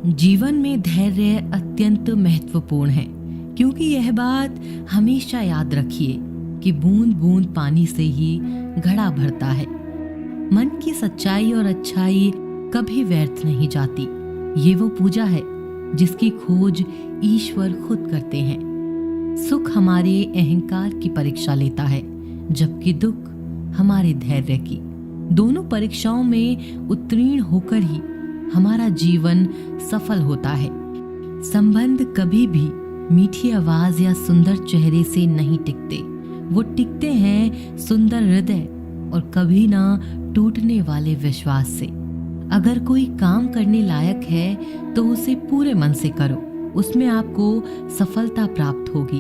जीवन में धैर्य अत्यंत महत्वपूर्ण है, क्योंकि यह बात हमेशा याद रखिए कि बूंद बूंद पानी से ही घड़ा भरता है। मन की सच्चाई और अच्छाई कभी व्यर्थ नहीं जाती। ये वो पूजा है जिसकी खोज ईश्वर खुद करते हैं। सुख हमारे अहंकार की परीक्षा लेता है, जबकि दुख हमारे धैर्य की। दोनों परीक्षाओं में उत्तीर्ण होकर ही हमारा जीवन सफल होता है। संबंध कभी भी मीठी आवाज या सुंदर चेहरे से नहीं टिकते, वो टिकते हैं सुंदर हृदय और कभी ना टूटने वाले विश्वास से। अगर कोई काम करने लायक है तो उसे पूरे मन से करो, उसमें आपको सफलता प्राप्त होगी।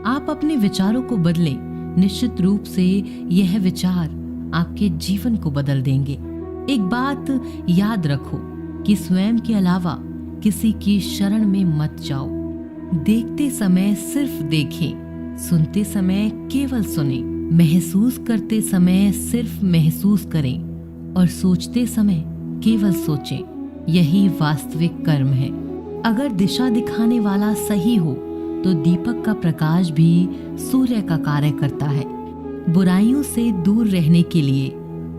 आप अपने विचारों को बदलें, निश्चित रूप से यह विचार आपके जीवन को बदल देंगे। एक बात याद रखो कि स्वयं के अलावा किसी की शरण में मत जाओ। देखते समय सिर्फ देखें, सुनते समय केवल सुने, महसूस करते समय सिर्फ महसूस करें और सोचते समय केवल सोचें। यही वास्तविक कर्म है। अगर दिशा दिखाने वाला सही हो तो दीपक का प्रकाश भी सूर्य का कार्य करता है। बुराइयों से दूर रहने के लिए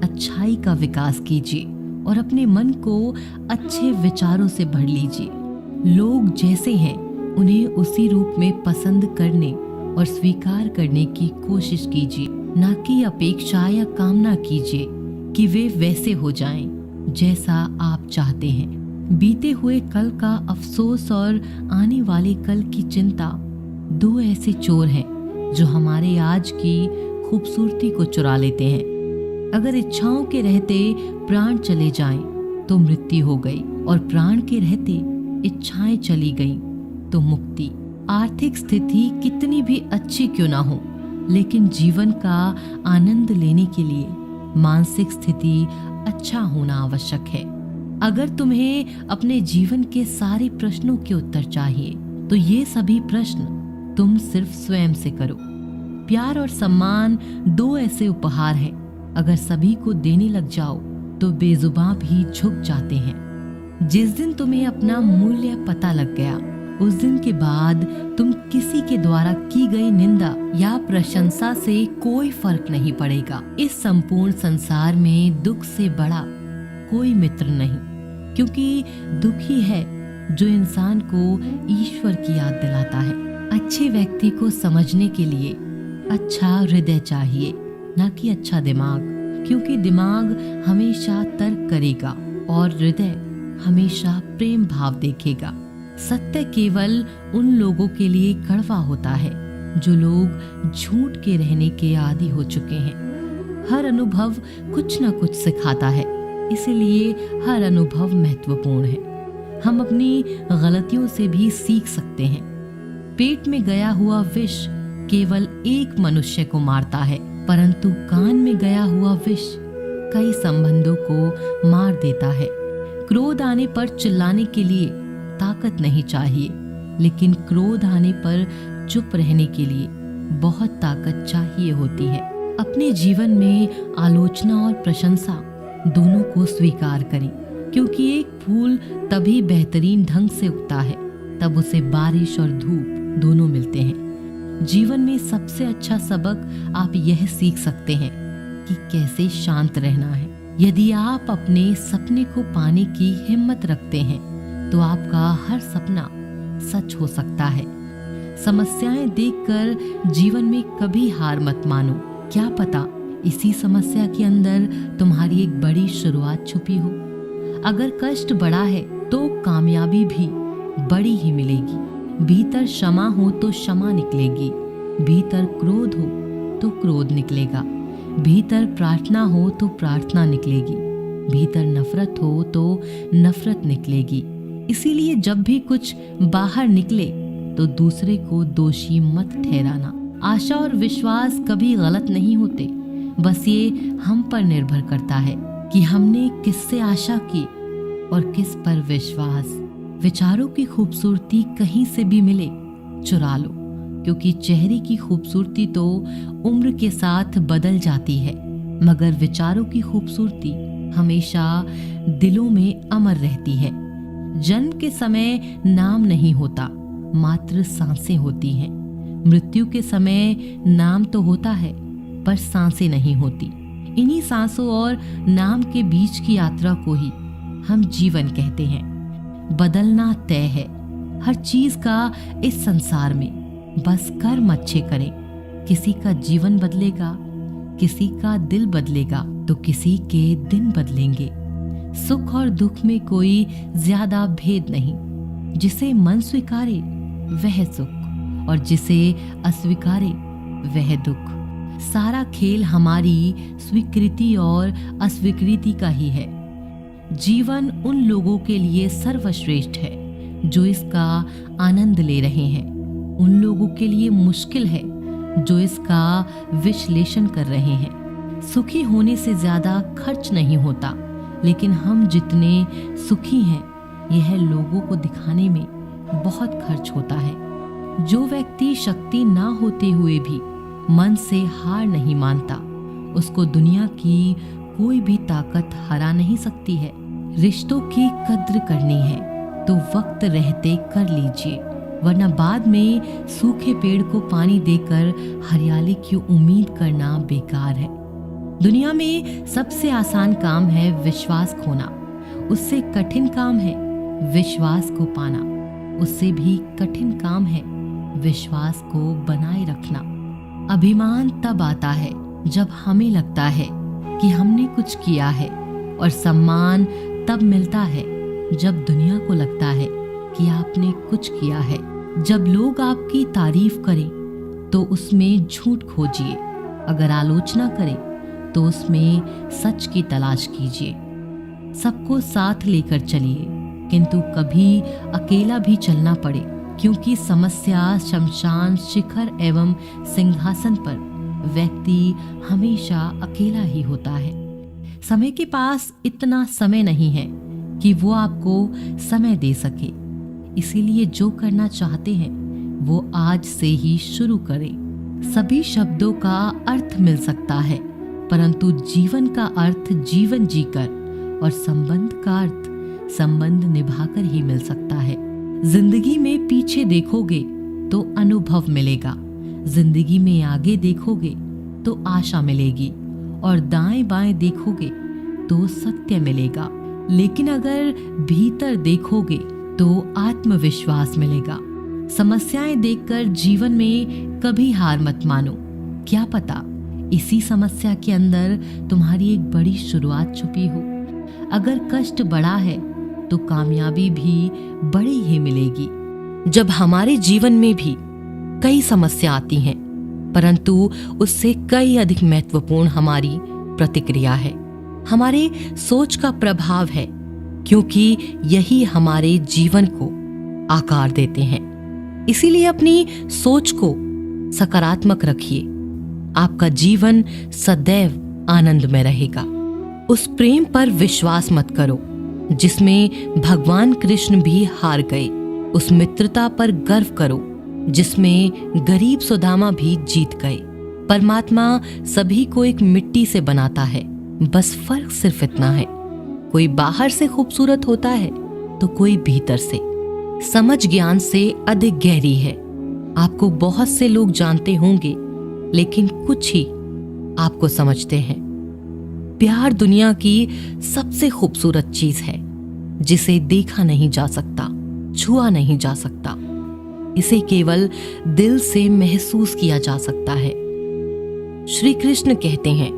अच्छाई का विकास कीजिए और अपने मन को अच्छे विचारों से भर लीजिए। लोग जैसे हैं उन्हें उसी रूप में पसंद करने और स्वीकार करने की कोशिश कीजिए, ना कि अपेक्षा या कामना कीजिए कि वे वैसे हो जाएं जैसा आप चाहते हैं। बीते हुए कल का अफसोस और आने वाले कल की चिंता दो ऐसे चोर हैं जो हमारे आज की खूबसूरती को चुरा लेते हैं। अगर इच्छाओं के रहते प्राण चले जाएं तो मृत्यु हो गई, और प्राण के रहते इच्छाएं चली गईं तो मुक्ति। आर्थिक स्थिति कितनी भी अच्छी क्यों ना हो, लेकिन जीवन का आनंद लेने के लिए मानसिक स्थिति अच्छा होना आवश्यक है। अगर तुम्हें अपने जीवन के सारे प्रश्नों के उत्तर चाहिए तो ये सभी प्रश्न तुम सिर्फ स्वयं से करो। प्यार और सम्मान दो ऐसे उपहार हैं, अगर सभी को देने लग जाओ तो बेजुबां भी झुक जाते हैं। जिस दिन तुम्हें अपना मूल्य पता लग गया, उस दिन के बाद तुम किसी के द्वारा की गई निंदा या प्रशंसा से कोई फर्क नहीं पड़ेगा। इस संपूर्ण संसार में दुख से बड़ा कोई मित्र नहीं, क्योंकि दुख ही है जो इंसान को ईश्वर की याद दिलाता है। अच्छे व्यक्ति को समझने के लिए अच्छा हृदय चाहिए, ना कि अच्छा दिमाग, क्योंकि दिमाग हमेशा तर्क करेगा और हृदय हमेशा प्रेम भाव देखेगा। सत्य केवल उन लोगों के लिए कड़वा होता है जो लोग झूठ के रहने के आदी हो चुके हैं। हर अनुभव कुछ न कुछ सिखाता है, इसीलिए हर अनुभव महत्वपूर्ण है। हम अपनी गलतियों से भी सीख सकते हैं। पेट में गया हुआ विष केवल एक मनुष्य को मारता है, परंतु कान में गया हुआ विष कई संबंधों को मार देता है। क्रोध आने पर चिल्लाने के लिए ताकत नहीं चाहिए, लेकिन क्रोध आने पर चुप रहने के लिए बहुत ताकत चाहिए होती है। अपने जीवन में आलोचना और प्रशंसा दोनों को स्वीकार करें, क्योंकि एक फूल तभी बेहतरीन ढंग से उगता है तब उसे बारिश और धूप दोनों मिलते हैं। जीवन में सबसे अच्छा सबक आप यह सीख सकते हैं कि कैसे शांत रहना है। यदि आप अपने सपने को पाने की हिम्मत रखते हैं तो आपका हर सपना सच हो सकता है। समस्याएं देखकर जीवन में कभी हार मत मानो। क्या पता इसी समस्या के अंदर तुम्हारी एक बड़ी शुरुआत छुपी हो। अगर कष्ट बड़ा है तो कामयाबी भी बड़ी ही मिलेगी। भीतर क्षमा हो तो क्षमा निकलेगी, भीतर क्रोध हो तो क्रोध निकलेगा, भीतर प्रार्थना हो तो प्रार्थना निकलेगी, भीतर नफरत हो तो नफरत निकलेगी। इसीलिए जब भी कुछ बाहर निकले तो दूसरे को दोषी मत ठहराना। आशा और विश्वास कभी गलत नहीं होते, बस ये हम पर निर्भर करता है कि हमने किससे आशा की और किस पर विश्वास। विचारों की खूबसूरती कहीं से भी मिले चुरा लो, क्योंकि चेहरे की खूबसूरती तो उम्र के साथ बदल जाती है, मगर विचारों की खूबसूरती हमेशा दिलों में अमर रहती है। जन्म के समय नाम नहीं होता, मात्र सांसें होती हैं। मृत्यु के समय नाम तो होता है, पर सांसें नहीं होती। इन्हीं सांसों और नाम के बीच की यात्रा को ही हम जीवन कहते हैं। बदलना तय है हर चीज का इस संसार में, बस कर्म अच्छे करें। किसी का जीवन बदलेगा, किसी का दिल बदलेगा, तो किसी के दिन बदलेंगे। सुख और दुख में कोई ज्यादा भेद नहीं। जिसे मन स्वीकारे वह सुख, और जिसे अस्वीकारे वह दुख। सारा खेल हमारी स्वीकृति और अस्वीकृति का ही है। जीवन उन लोगों के लिए सर्वश्रेष्ठ है जो इसका आनंद ले रहे हैं। उन लोगों के लिए मुश्किल है जो इसका विश्लेषण कर रहे हैं। सुखी होने से ज्यादा खर्च नहीं होता, लेकिन हम जितने सुखी हैं यह लोगों को दिखाने में बहुत खर्च होता है। जो व्यक्ति शक्ति ना होते हुए भी मन से हार नहीं मानता, उसको दुनिया की कोई भी ताकत हरा नहीं सकती है। रिश्तों की कद्र करनी है तो वक्त रहते कर लीजिए, वरना बाद में सूखे पेड़ को पानी देकर हरियाली की उम्मीद करना बेकार है। दुनिया में सबसे आसान काम है विश्वास खोना, उससे कठिन काम है विश्वास को पाना, उससे भी कठिन काम है विश्वास को बनाए रखना। अभिमान तब आता है जब हमें लगता है कि हमने कुछ किया है, और सम्मान तब मिलता है जब दुनिया को लगता है कि आपने कुछ किया है। जब लोग आपकी तारीफ करें तो उसमें झूठ खोजिए, अगर आलोचना करें तो उसमें सच की तलाश कीजिए। सबको साथ लेकर चलिए, किंतु कभी अकेला भी चलना पड़े, क्योंकि समस्या, शमशान, शिखर एवं सिंहासन पर व्यक्ति हमेशा अकेला ही होता है। समय के पास इतना समय नहीं है कि वो आपको समय दे सके, इसीलिए जो करना चाहते हैं वो आज से ही शुरू करें। सभी शब्दों का अर्थ मिल सकता है, परंतु जीवन का अर्थ जीवन जीकर और संबंध का अर्थ संबंध निभाकर ही मिल सकता है। जिंदगी में पीछे देखोगे तो अनुभव मिलेगा, जिंदगी में आगे देखोगे तो आशा मिलेगी, और दाएं बाएं देखोगे तो सत्य मिलेगा। लेकिन अगर भीतर देखोगे तो आत्मविश्वास मिलेगा। समस्याएं देखकर जीवन में कभी हार मत मानो, क्या पता इसी समस्या के अंदर तुम्हारी एक बड़ी शुरुआत छुपी हो। अगर कष्ट बड़ा है तो कामयाबी भी बड़ी ही मिलेगी। जब हमारे जीवन में भी कई समस्या आती हैं, परंतु उससे कई अधिक महत्वपूर्ण हमारी प्रतिक्रिया है, हमारे सोच का प्रभाव है, क्योंकि यही हमारे जीवन को आकार देते हैं। इसीलिए अपनी सोच को सकारात्मक रखिए, आपका जीवन सदैव आनंद में रहेगा। उस प्रेम पर विश्वास मत करो जिसमें भगवान कृष्ण भी हार गए। उस मित्रता पर गर्व करो जिसमें गरीब सुदामा भी जीत गए। परमात्मा सभी को एक मिट्टी से बनाता है, बस फर्क सिर्फ इतना है, कोई बाहर से खूबसूरत होता है तो कोई भीतर से। समझ ज्ञान से अधिक गहरी है। आपको बहुत से लोग जानते होंगे, लेकिन कुछ ही आपको समझते हैं। प्यार दुनिया की सबसे खूबसूरत चीज है, जिसे देखा नहीं जा सकता, छुआ नहीं जा सकता, इसे केवल दिल से महसूस किया जा सकता है। श्री कृष्ण कहते हैं,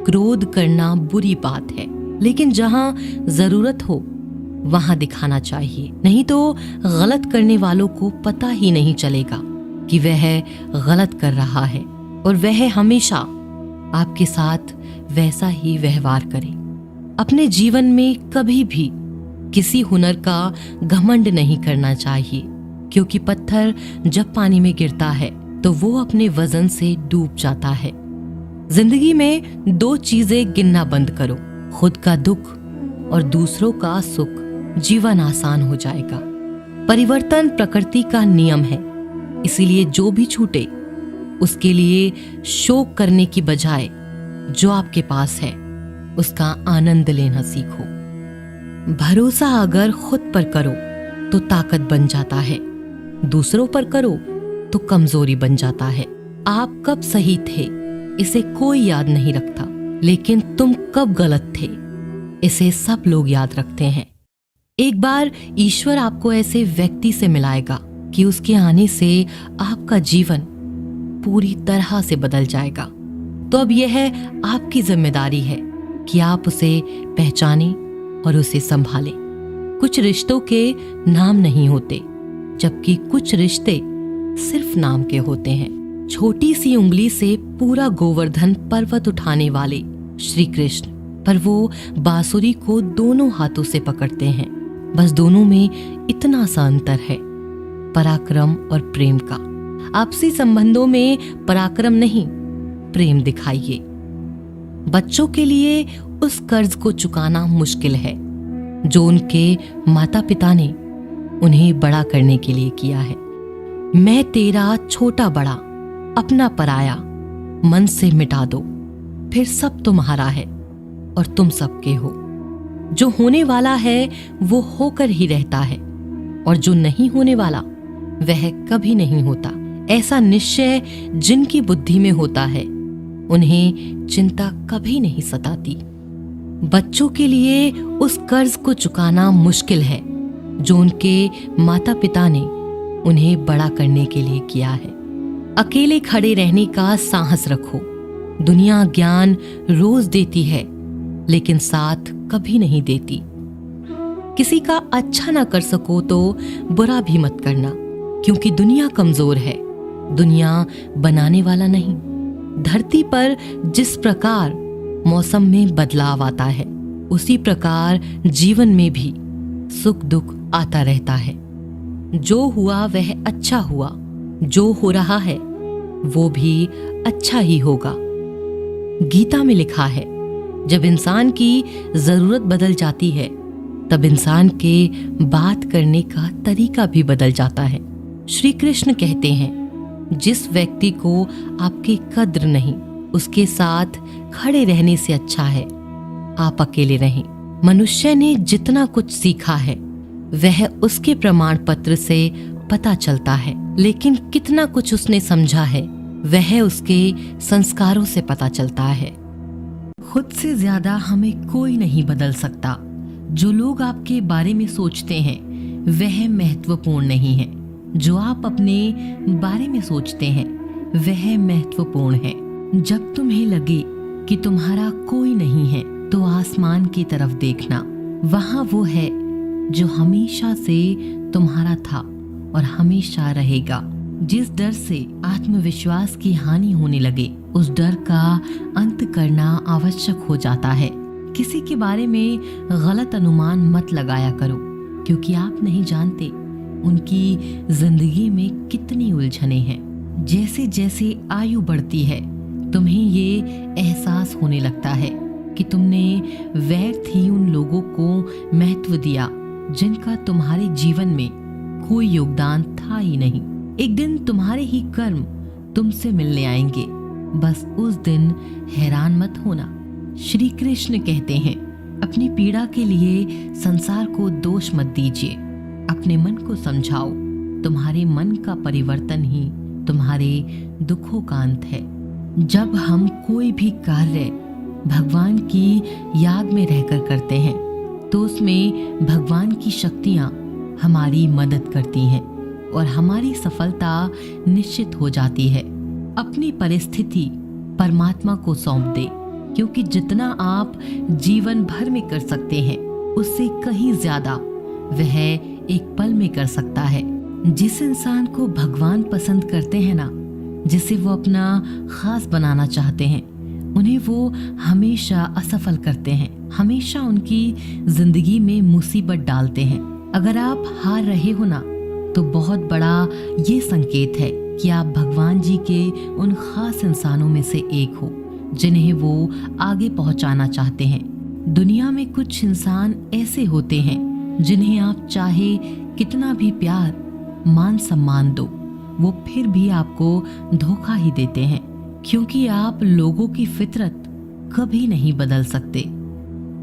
क्रोध करना बुरी बात है, लेकिन जहां जरूरत हो वहां दिखाना चाहिए, नहीं तो गलत करने वालों को पता ही नहीं चलेगा कि वह गलत कर रहा है, और वह हमेशा आपके साथ वैसा ही व्यवहार करे। अपने जीवन में कभी भी किसी हुनर का घमंड नहीं करना चाहिए, क्योंकि पत्थर जब पानी में गिरता है तो वो अपने वजन से डूब जाता है। जिंदगी में दो चीजें गिनना बंद करो, खुद का दुख और दूसरों का सुख। जीवन आसान हो जाएगा। परिवर्तन प्रकृति का नियम है, इसीलिए जो भी छूटे उसके लिए शोक करने की बजाय जो आपके पास है उसका आनंद लेना सीखो। भरोसा अगर खुद पर करो तो ताकत बन जाता है, दूसरों पर करो तो कमजोरी बन जाता है। आप कब सही थे इसे कोई याद नहीं रखता, लेकिन तुम कब गलत थे इसे सब लोग याद रखते हैं। एक बार ईश्वर आपको ऐसे व्यक्ति से मिलाएगा कि उसके आने से आपका जीवन पूरी तरह से बदल जाएगा। तो अब यह आपकी जिम्मेदारी है कि आप उसे पहचानें और उसे संभालें। कुछ रिश्तों के नाम नहीं होते, जबकि कुछ रिश्ते सिर्फ नाम के होते हैं। छोटी सी उंगली से पूरा गोवर्धन पर्वत उठाने वाले श्री कृष्ण, पर वो बांसुरी को दोनों हाथों से पकड़ते हैं। बस दोनों में इतना सा अंतर है, पराक्रम और प्रेम का। आपसी संबंधों में पराक्रम नहीं, प्रेम दिखाइए। बच्चों के लिए उस कर्ज को चुकाना मुश्किल है जो उनके माता पिता ने उन्हें बड़ा करने के लिए किया है। मैं तेरा छोटा बड़ा, अपना पराया मन से मिटा दो, फिर सब तुम्हारा है और तुम सबके हो। जो होने वाला है वो होकर ही रहता है, और जो नहीं होने वाला वह कभी नहीं होता। ऐसा निश्चय जिनकी बुद्धि में होता है उन्हें चिंता कभी नहीं सताती। बच्चों के लिए उस कर्ज को चुकाना मुश्किल है जो उनके माता पिता ने उन्हें बड़ा करने के लिए किया है। अकेले खड़े रहने का साहस रखो। दुनिया ज्ञान रोज देती है, लेकिन साथ कभी नहीं देती। किसी का अच्छा ना कर सको तो बुरा भी मत करना, क्योंकि दुनिया कमजोर है, दुनिया बनाने वाला नहीं। धरती पर जिस प्रकार मौसम में बदलाव आता है, उसी प्रकार जीवन में भी सुख दुख आता रहता है। जो हुआ वह अच्छा हुआ, जो हो रहा है वो भी अच्छा ही होगा। गीता में लिखा है, जब इंसान की जरूरत बदल जाती है तब इंसान के बात करने का तरीका भी बदल जाता है। श्री कृष्ण कहते हैं, जिस व्यक्ति को आपकी कद्र नहीं, उसके साथ खड़े रहने से अच्छा है आप अकेले रहें। मनुष्य ने जितना कुछ सीखा है वह उसके प्रमाण पत्र से पता चलता है, लेकिन कितना कुछ उसने समझा है वह उसके संस्कारों से पता चलता है। खुद से ज्यादा हमें कोई नहीं बदल सकता। जो लोग आपके बारे में सोचते हैं वह महत्वपूर्ण नहीं है, जो आप अपने बारे में सोचते हैं वह महत्वपूर्ण है। जब तुम्हें लगे कि तुम्हारा कोई नहीं है तो आसमान की तरफ देखना, वहां वो है जो हमेशा से तुम्हारा था और हमेशा रहेगा। जिस डर से आत्मविश्वास की हानि होने लगे, उस डर का अंत करना आवश्यक हो जाता है। किसी के बारे में गलत अनुमान मत लगाया करो, क्योंकि आप नहीं जानते उनकी जिंदगी में कितनी उलझने हैं। जैसे जैसे आयु बढ़ती है तुम्हें ये एहसास होने लगता है कि तुमने व्यर्थ ही उन लोगों को महत्व दिया जिनका तुम्हारे जीवन में कोई योगदान था ही नहीं। एक दिन तुम्हारे ही कर्म तुमसे मिलने आएंगे, बस उस दिन हैरान मत होना। श्री कृष्ण कहते हैं, अपनी पीड़ा के लिए संसार को दोष मत दीजिए, अपने मन को समझाओ। तुम्हारे मन का परिवर्तन ही तुम्हारे दुखों का अंत है। जब हम कोई भी कार्य भगवान की याद में रहकर करते हैं तो उसमें भगवान की शक्तियां हमारी मदद करती हैं और हमारी सफलता निश्चित हो जाती है। अपनी परिस्थिति परमात्मा को सौंप दे, क्योंकि जितना आप जीवन भर में कर सकते हैं उससे कहीं ज्यादा वह एक पल में कर सकता है। जिस इंसान को भगवान पसंद करते हैं ना, जिसे वो अपना खास बनाना चाहते हैं, उन्हें वो हमेशा असफल करते हैं, हमेशा उनकी जिंदगी में मुसीबत डालते हैं। अगर आप हार रहे हो ना, तो बहुत बड़ा ये संकेत है कि आप भगवान जी के उन खास इंसानों में से एक हो जिन्हें वो आगे पहुंचाना चाहते हैं। दुनिया में कुछ इंसान ऐसे होते हैं जिन्हें आप चाहे कितना भी प्यार मान सम्मान दो, वो फिर भी आपको धोखा ही देते हैं, क्योंकि आप लोगों की फितरत कभी नहीं बदल सकते।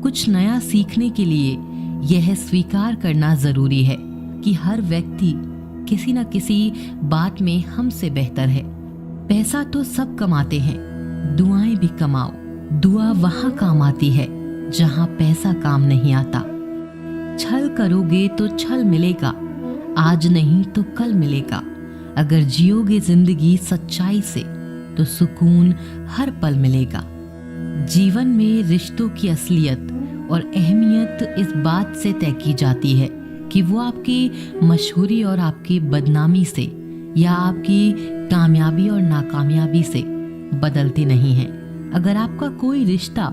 कुछ नया सीखने के लिए यह स्वीकार करना जरूरी है कि हर व्यक्ति किसी न किसी बात में हमसे बेहतर है। पैसा तो सब कमाते हैं, दुआएं भी कमाओ। दुआ वहां काम आती है जहां पैसा काम नहीं आता। छल करोगे तो छल मिलेगा, आज नहीं तो कल मिलेगा। अगर जियोगे जिंदगी सच्चाई से तो सुकून हर पल मिलेगा। जीवन में रिश्तों की असलियत और अहमियत इस बात से तय की जाती है कि वो आपकी मशहूरी और आपकी बदनामी से या आपकी कामयाबी और नाकामयाबी से बदलती नहीं है। अगर आपका कोई रिश्ता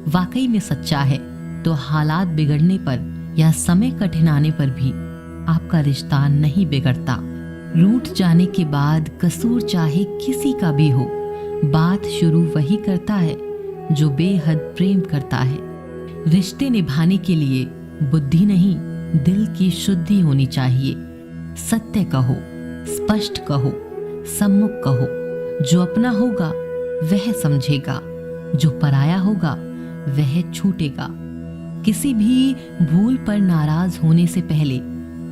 वाकई में सच्चा है तो हालात बिगड़ने पर या समय कठिन आने पर भी आपका रिश्ता नहीं बिगड़ता। रूठ जाने के बाद कसूर चाहे किसी का भी हो, बात शुरू वही करता है जो बेहद प्रेम करता है। रिश्ते निभाने के लिए बुद्धि नहीं, दिल की शुद्धि होनी चाहिए। सत्य कहो, स्पष्ट कहो, सम्मुख कहो। जो अपना होगा वह समझेगा, जो पराया होगा वह छूटेगा। किसी भी भूल पर नाराज होने से पहले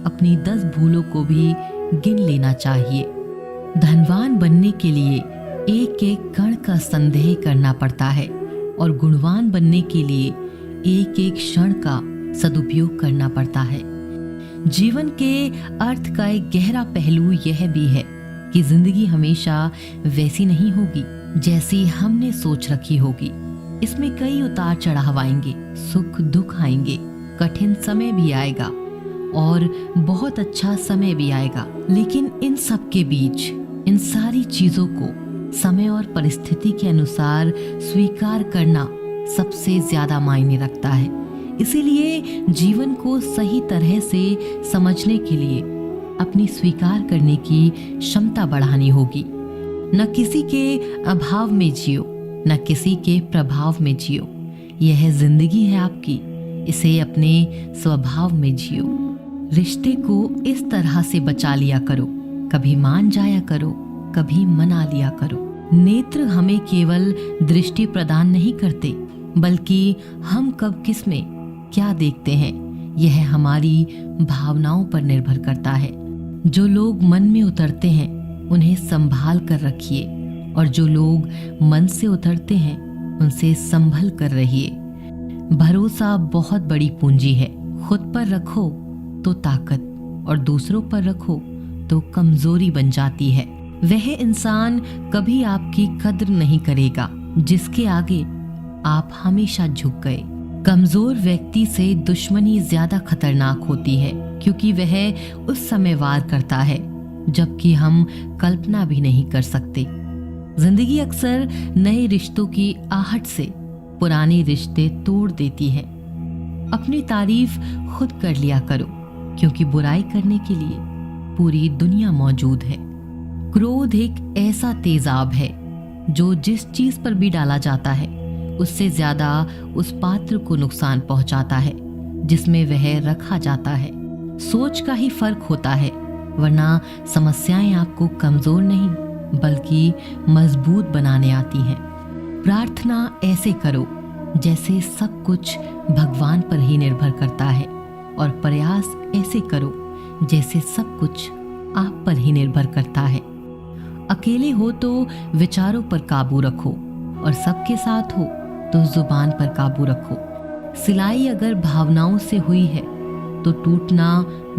अपनी 10 भूलों को भी गिन लेना चाहिए। धनवान बनने के लिए एक एक कण का संदेह करना पड़ता है और गुणवान बनने के लिए एक एक क्षण का सदुपयोग करना पड़ता है। जीवन के अर्थ का एक गहरा पहलू यह भी है कि जिंदगी हमेशा वैसी नहीं होगी जैसी हमने सोच रखी होगी। इसमें कई उतार चढ़ाव आएंगे, सुख दुख आएंगे, कठिन समय भी आएगा और बहुत अच्छा समय भी आएगा। लेकिन इन सब के बीच इन सारी चीजों को समय और परिस्थिति के अनुसार स्वीकार करना सबसे ज्यादा मायने रखता है। इसीलिए जीवन को सही तरह से समझने के लिए अपनी स्वीकार करने की क्षमता बढ़ानी होगी। न किसी के अभाव में जियो, न किसी के प्रभाव में जियो। यह जिंदगी है आपकी, इसे अपने स्वभाव में जियो। रिश्ते को इस तरह से बचा लिया करो, कभी मान जाया करो, कभी मना लिया करो। नेत्र हमें केवल दृष्टि प्रदान नहीं करते, बल्कि हम कब किस में क्या देखते हैं यह हमारी भावनाओं पर निर्भर करता है। जो लोग मन में उतरते हैं उन्हें संभाल कर रखिए और जो लोग मन से उतरते हैं उनसे संभल कर रहिए। भरोसा बहुत बड़ी पूंजी है। खुद पर रखो तो ताकत और दूसरों पर रखो तो कमजोरी बन जाती है। वह इंसान कभी आपकी कद्र नहीं करेगा जिसके आगे आप हमेशा झुक गए। कमजोर व्यक्ति से दुश्मनी ज्यादा खतरनाक होती है क्योंकि वह उस समय वार करता है जबकि हम कल्पना भी नहीं कर सकते। जिंदगी अक्सर नए रिश्तों की आहट से पुराने रिश्ते तोड़ देती है। अपनी तारीफ खुद कर लिया करो क्योंकि बुराई करने के लिए पूरी दुनिया मौजूद है। क्रोध एक ऐसा तेजाब है जो जिस चीज पर भी डाला जाता है उससे ज्यादा उस पात्र को नुकसान पहुंचाता है जिसमें वह रखा जाता है। सोच का ही फर्क होता है, वरना समस्याएं आपको कमजोर नहीं बल्कि मजबूत बनाने आती हैं। प्रार्थना ऐसे करो जैसे सब कुछ भगवान पर ही निर्भर करता है और प्रयास ऐसे करो जैसे सब कुछ आप पर ही निर्भर करता है। अकेले हो तो विचारों पर काबू रखो और सबके साथ हो तो जुबान पर काबू रखो। सिलाई अगर भावनाओं से हुई है तो टूटना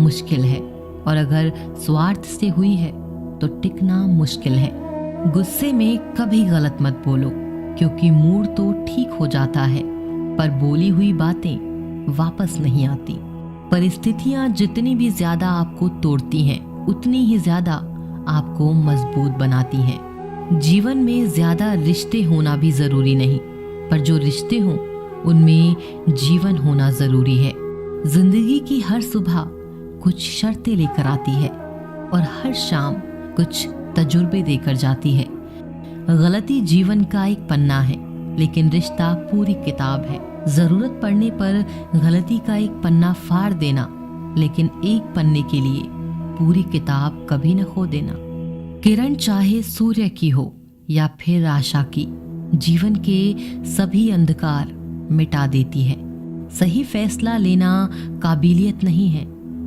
मुश्किल है और अगर स्वार्थ से हुई है तो टिकना मुश्किल है। गुस्से में कभी गलत मत बोलो क्योंकि मूड तो ठीक हो जाता है पर बोली हुई बातें वापस नहीं आती। परिस्थितियां जितनी भी ज्यादा आपको तोड़ती हैं उतनी ही ज्यादा आपको मजबूत बनाती हैं। जीवन में ज्यादा रिश्ते होना भी जरूरी नहीं, पर जो रिश्ते हों उनमें जीवन होना जरूरी है। जिंदगी की हर सुबह कुछ शर्तें लेकर आती है और हर शाम कुछ तजुर्बे देकर जाती है। गलती जीवन का एक पन्ना है लेकिन रिश्ता पूरी किताब है। जरूरत पड़ने पर गलती का एक पन्ना फाड़ देना, लेकिन एक पन्ने के लिए पूरी किताब कभी न खो देना। किरण चाहे सूर्य की हो या फिर आशा की, जीवन के सभी अंधकार मिटा देती है। सही फैसला लेना काबिलियत नहीं है,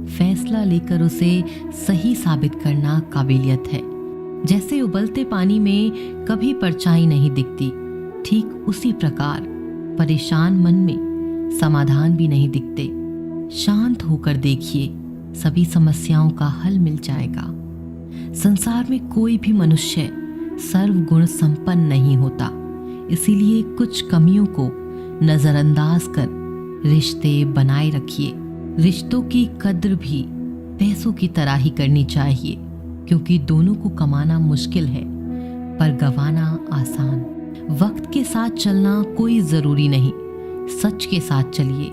फैसला लेकर उसे सही साबित करना काबिलियत है। जैसे उबलते पानी में कभी परछाई नहीं दिखती, ठीक उसी प्रकार परेशान मन में समाधान भी नहीं दिखते। शांत होकर देखिए, सभी समस्याओं का हल मिल जाएगा। संसार में कोई भी मनुष्य सर्वगुण संपन्न नहीं होता, इसीलिए कुछ कमियों को नजरअंदाज कर रिश्ते बनाए रखिए। रिश्तों की कद्र भी पैसों की तरह ही करनी चाहिए, क्योंकि दोनों को कमाना मुश्किल है पर गंवाना आसान। वक्त के साथ चलना कोई जरूरी नहीं, सच के साथ चलिए,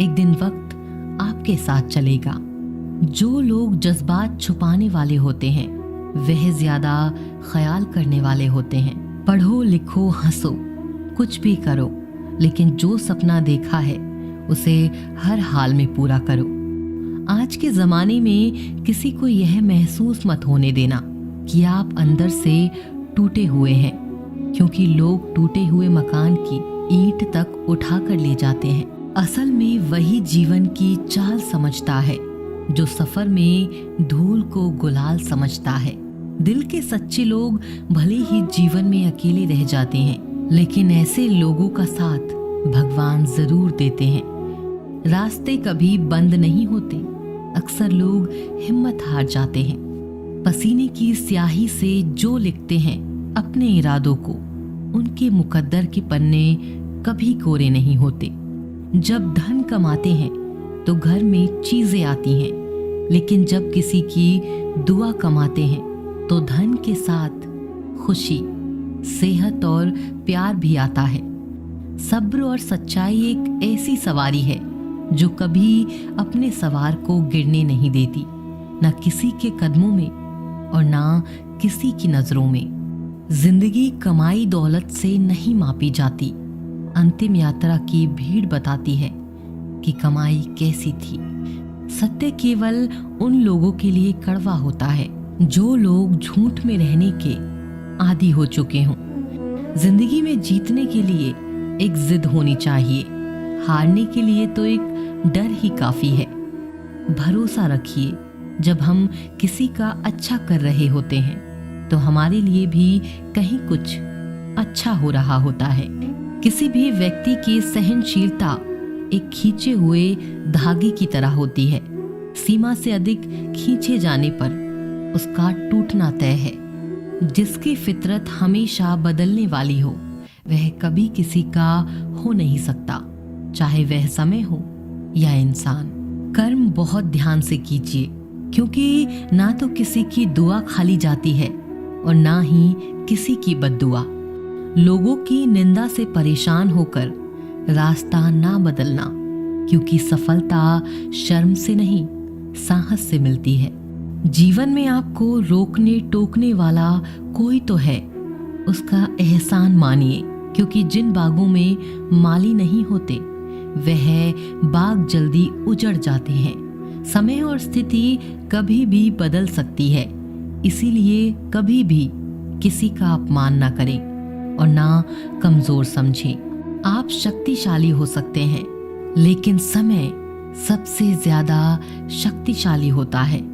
एक दिन वक्त आपके साथ चलेगा। जो लोग जज्बात छुपाने वाले होते हैं वह ज्यादा ख्याल करने वाले होते हैं। पढ़ो लिखो हंसो कुछ भी करो, लेकिन जो सपना देखा है उसे हर हाल में पूरा करो। आज के जमाने में किसी को यह महसूस मत होने देना कि आप अंदर से टूटे हुए हैं, क्योंकि लोग टूटे हुए मकान की ईंट तक उठा कर ले जाते हैं। असल में वही जीवन की चाल समझता है जो सफर में धूल को गुलाल समझता है। दिल के सच्चे लोग भले ही जीवन में अकेले रह जाते हैं, लेकिन ऐसे लोगों का साथ भगवान जरूर देते हैं। रास्ते कभी बंद नहीं होते, अक्सर लोग हिम्मत हार जाते हैं। पसीने की स्याही से जो लिखते हैं अपने इरादों को, उनके मुकद्दर के पन्ने कभी कोरे नहीं होते। जब धन कमाते हैं तो घर में चीजें आती हैं, लेकिन जब किसी की दुआ कमाते हैं तो धन के साथ खुशी, सेहत और प्यार भी आता है। सब्र और सच्चाई एक ऐसी सवारी है जो कभी अपने सवार को गिरने नहीं देती, न किसी के कदमों में और न किसी की नजरों में। जिंदगी कमाई दौलत से नहीं मापी जाती, अंतिम यात्रा की भीड़ बताती है कि कमाई कैसी थी। सत्य केवल उन लोगों के लिए कड़वा होता है जो लोग झूठ में रहने के आदी हो चुके हों। जिंदगी में जीतने के लिए एक जिद होनी चाहिए, हारने के लिए तो एक डर ही काफी है। भरोसा रखिए, जब हम किसी का अच्छा कर रहे होते हैं तो हमारे लिए भी कहीं कुछ अच्छा हो रहा होता है। किसी भी व्यक्ति की सहनशीलता एक खींचे हुए धागे की तरह होती है। सीमा से अधिक खींचे जाने पर उसका टूटना तय है। जिसकी फितरत हमेशा बदलने वाली हो वह कभी किसी का हो नहीं सकता, चाहे वह समय हो या इंसान। कर्म बहुत ध्यान से कीजिए, क्योंकि ना तो किसी की दुआ खाली जाती है और ना ही किसी की बद्दुआ। लोगों की निंदा से परेशान होकर रास्ता ना बदलना, क्योंकि सफलता शर्म से नहीं साहस से मिलती है। जीवन में आपको रोकने टोकने वाला कोई तो है, उसका एहसान मानिए, क्योंकि जिन बागों में माली नहीं होते वह बाग जल्दी उजड़ जाते हैं। समय और स्थिति कभी भी बदल सकती है, इसीलिए कभी भी किसी का अपमान ना करें और ना कमजोर समझें। आप शक्तिशाली हो सकते हैं, लेकिन समय सबसे ज्यादा शक्तिशाली होता है।